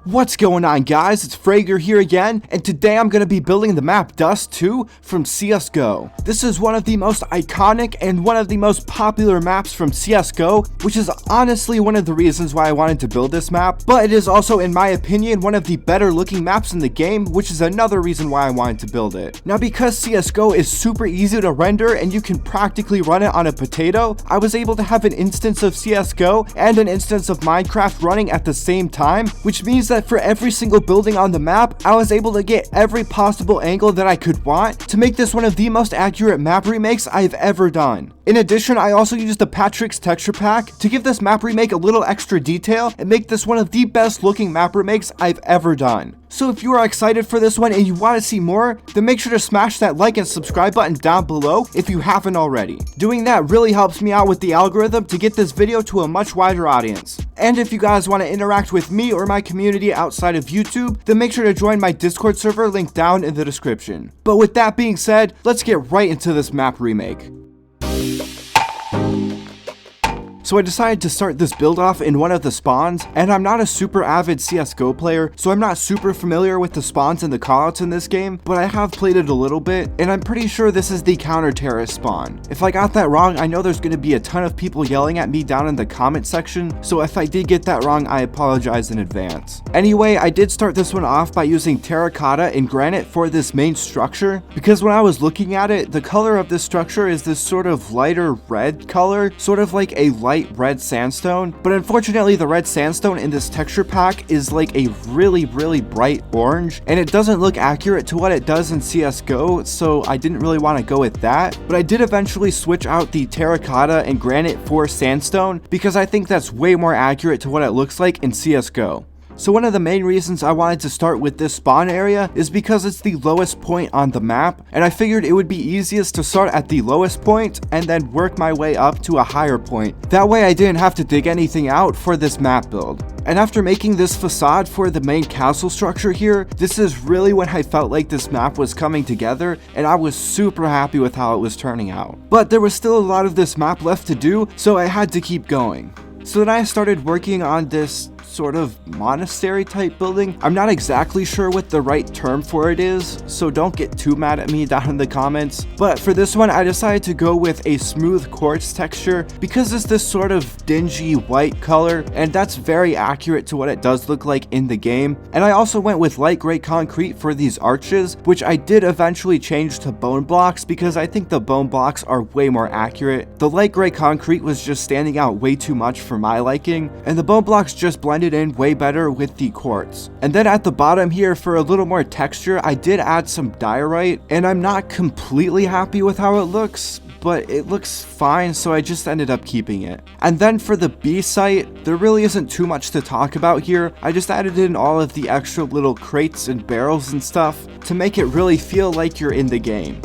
What's going on, guys? It's Frager here again, and today I'm going to be building the map Dust 2 from CSGO. This is one of the most iconic and one of the most popular maps from CSGO, which is honestly one of the reasons why I wanted to build this map, but it is also, in my opinion, one of the better looking maps in the game, which is another reason why I wanted to build it. Now, because CSGO is super easy to render and you can practically run it on a potato, I was able to have an instance of CSGO and an instance of Minecraft running at the same time, which means that for every single building on the map, I was able to get every possible angle that I could want to make this one of the most accurate map remakes I've ever done. In addition, I also used the Patrick's texture pack to give this map remake a little extra detail and make this one of the best looking map remakes I've ever done. So if you are excited for this one and you want to see more, then make sure to smash that like and subscribe button down below if you haven't already. Doing that really helps me out with the algorithm to get this video to a much wider audience. And if you guys want to interact with me or my community outside of YouTube, then make sure to join my Discord server linked down in the description. But with that being said, let's get right into this map remake. So I decided to start this build off in one of the spawns, and I'm not a super avid CSGO player, so I'm not super familiar with the spawns and the callouts in this game, but I have played it a little bit, and I'm pretty sure this is the counter-terrorist spawn. If I got that wrong, I know there's going to be a ton of people yelling at me down in the comment section, so if I did get that wrong, I apologize in advance. Anyway, I did start this one off by using terracotta and granite for this main structure, because when I was looking at it, the color of this structure is this sort of lighter red color, sort of like a light red sandstone, but unfortunately the red sandstone in this texture pack is like a really bright orange, and it doesn't look accurate to what it does in CSGO, so I didn't really want to go with that, but I did eventually switch out the terracotta and granite for sandstone because I think that's way more accurate to what it looks like in CSGO. So one of the main reasons I wanted to start with this spawn area is because it's the lowest point on the map, and I figured it would be easiest to start at the lowest point and then work my way up to a higher point. That way I didn't have to dig anything out for this map build. And after making this facade for the main castle structure here, this is really when I felt like this map was coming together, and I was super happy with how it was turning out. But there was still a lot of this map left to do, so I had to keep going. So then I started working on this sort of monastery type building. I'm not exactly sure what the right term for it is, so don't get too mad at me down in the comments. But for this one, I decided to go with a smooth quartz texture because it's this sort of dingy white color, and that's very accurate to what it does look like in the game. And I also went with light gray concrete for these arches, which I did eventually change to bone blocks because I think the bone blocks are way more accurate. The light gray concrete was just standing out way too much for my liking, and the bone blocks just blended in way better with the quartz. And then at the bottom here, for a little more texture, I did add some diorite, and I'm not completely happy with how it looks, but it looks fine, so I just ended up keeping it. And then for the B site, there really isn't too much to talk about here. I just added in all of the extra little crates and barrels and stuff to make it really feel like you're in the game.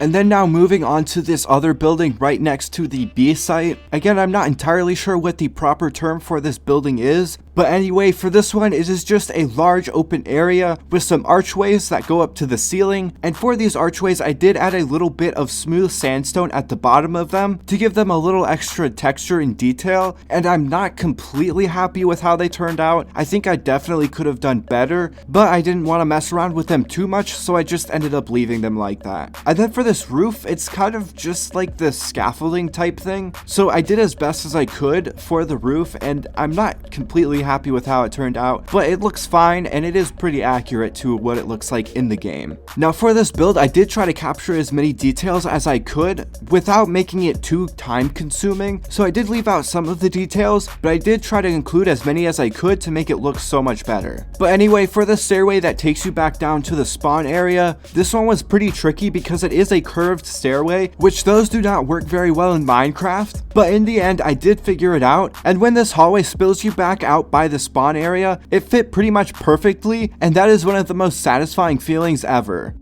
And then now moving on to this other building right next to the B site. Again, I'm not entirely sure what the proper term for this building is, but anyway, for this one, it is just a large open area with some archways that go up to the ceiling. And for these archways, I did add a little bit of smooth sandstone at the bottom of them to give them a little extra texture and detail. And I'm not completely happy with how they turned out. I think I definitely could have done better, but I didn't want to mess around with them too much, so I just ended up leaving them like that. And then for this roof, it's kind of just like this scaffolding type thing. So I did as best as I could for the roof, and I'm not completely happy with how it turned out, but it looks fine and it is pretty accurate to what it looks like in the game. Now for this build, I did try to capture as many details as I could without making it too time consuming, so I did leave out some of the details, but I did try to include as many as I could to make it look so much better. But anyway, for the stairway that takes you back down to the spawn area, this one was pretty tricky because it is a curved stairway, which those do not work very well in Minecraft, but in the end I did figure it out, and when this hallway spills you back out by the spawn area, it fit pretty much perfectly, and that is one of the most satisfying feelings ever.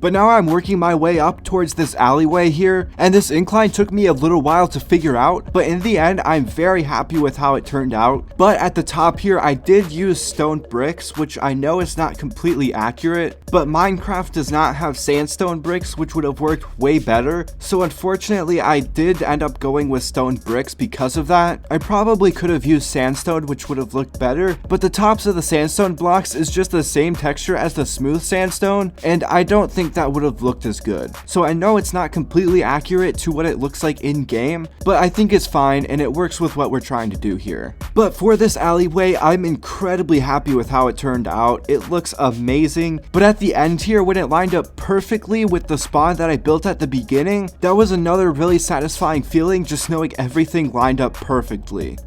But now I'm working my way up towards this alleyway here, and this incline took me a little while to figure out, but in the end I'm very happy with how it turned out. But at the top here I did use stone bricks, which I know is not completely accurate, but Minecraft does not have sandstone bricks, which would have worked way better, so unfortunately I did end up going with stone bricks because of that. I probably could have used sandstone, which would have looked better, but the tops of the sandstone blocks is just the same texture as the smooth sandstone, and I don't think that would have looked as good. So I know it's not completely accurate to what it looks like in game, but I think it's fine and it works with what we're trying to do here. But for this alleyway, I'm incredibly happy with how it turned out. It looks amazing, but at the end here, when it lined up perfectly with the spawn that I built at the beginning, that was another really satisfying feeling, just knowing everything lined up perfectly.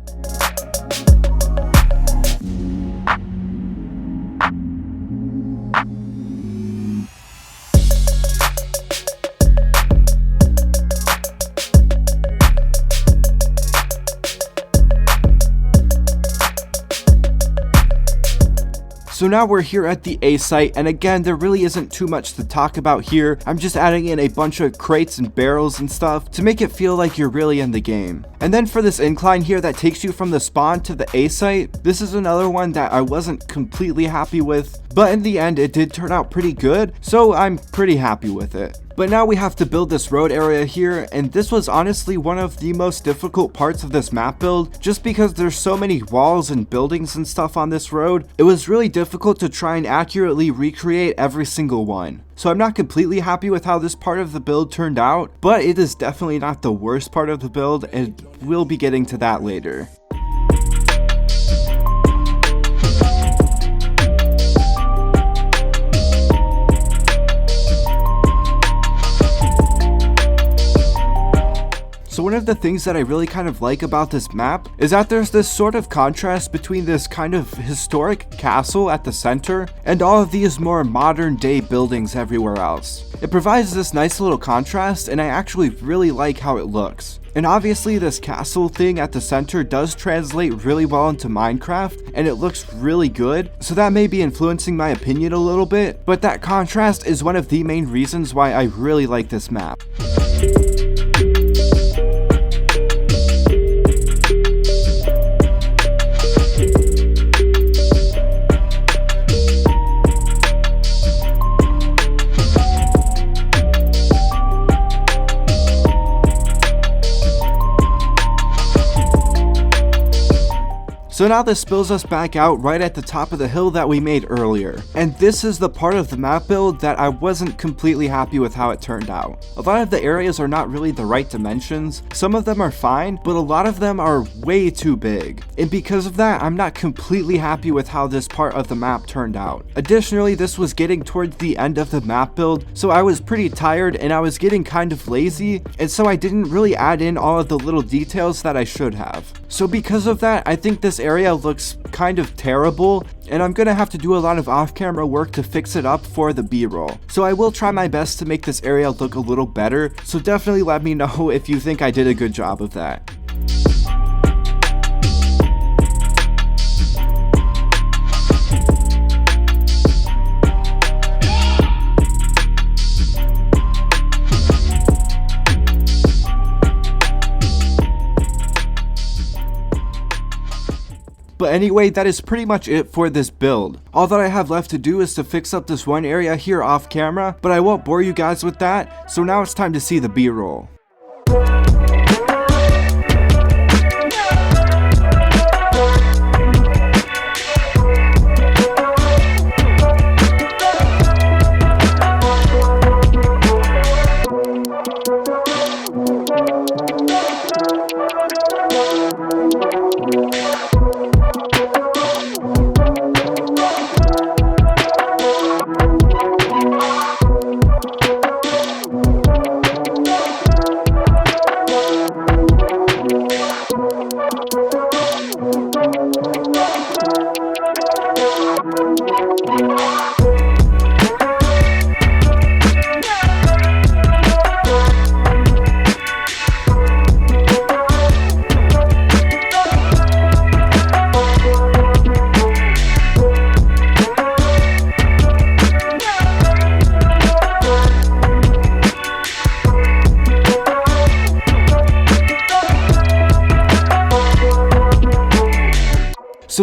So now we're here at the A site, and again, there really isn't too much to talk about here. I'm just adding in a bunch of crates and barrels and stuff to make it feel like you're really in the game. And then for this incline here that takes you from the spawn to the A site, this is another one that I wasn't completely happy with, but in the end it did turn out pretty good, so I'm pretty happy with it. But now we have to build this road area here, and this was honestly one of the most difficult parts of this map build, just because there's so many walls and buildings and stuff on this road. It was really difficult to try and accurately recreate every single one. So I'm not completely happy with how this part of the build turned out, but it is definitely not the worst part of the build, and we'll be getting to that later. So one of the things that I really kind of like about this map is that there's this sort of contrast between this kind of historic castle at the center and all of these more modern day buildings everywhere else. It provides this nice little contrast, and I actually really like how it looks. And obviously this castle thing at the center does translate really well into Minecraft, and it looks really good, so that may be influencing my opinion a little bit, but that contrast is one of the main reasons why I really like this map. So now this spills us back out right at the top of the hill that we made earlier. And this is the part of the map build that I wasn't completely happy with how it turned out. A lot of the areas are not really the right dimensions. Some of them are fine, but a lot of them are way too big. And because of that, I'm not completely happy with how this part of the map turned out. Additionally, this was getting towards the end of the map build, so I was pretty tired and I was getting kind of lazy, and so I didn't really add in all of the little details that I should have. So because of that, I think this area looks kind of terrible, and I'm gonna have to do a lot of off-camera work to fix it up for the B-roll. So I will try my best to make this area look a little better, so definitely let me know if you think I did a good job of that. But anyway, that is pretty much it for this build. All that I have left to do is to fix up this one area here off camera, but I won't bore you guys with that, so now it's time to see the B-roll.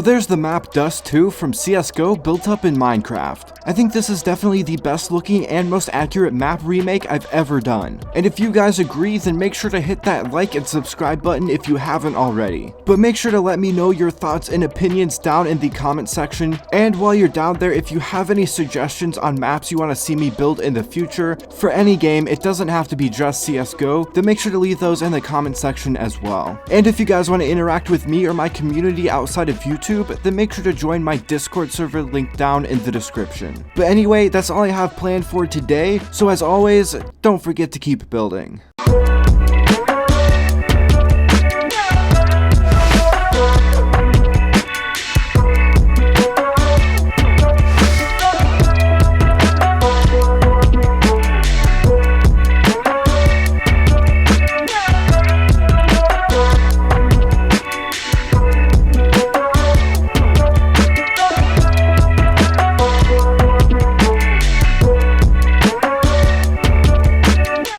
So there's the map Dust 2 from CSGO built up in Minecraft. I think this is definitely the best looking and most accurate map remake I've ever done. And if you guys agree, then make sure to hit that like and subscribe button if you haven't already. But make sure to let me know your thoughts and opinions down in the comment section. And while you're down there, if you have any suggestions on maps you want to see me build in the future for any game, it doesn't have to be just CSGO, then make sure to leave those in the comment section as well. And if you guys want to interact with me or my community outside of YouTube, then make sure to join my Discord server linked down in the description. But anyway, that's all I have planned for today, so as always, don't forget to keep building.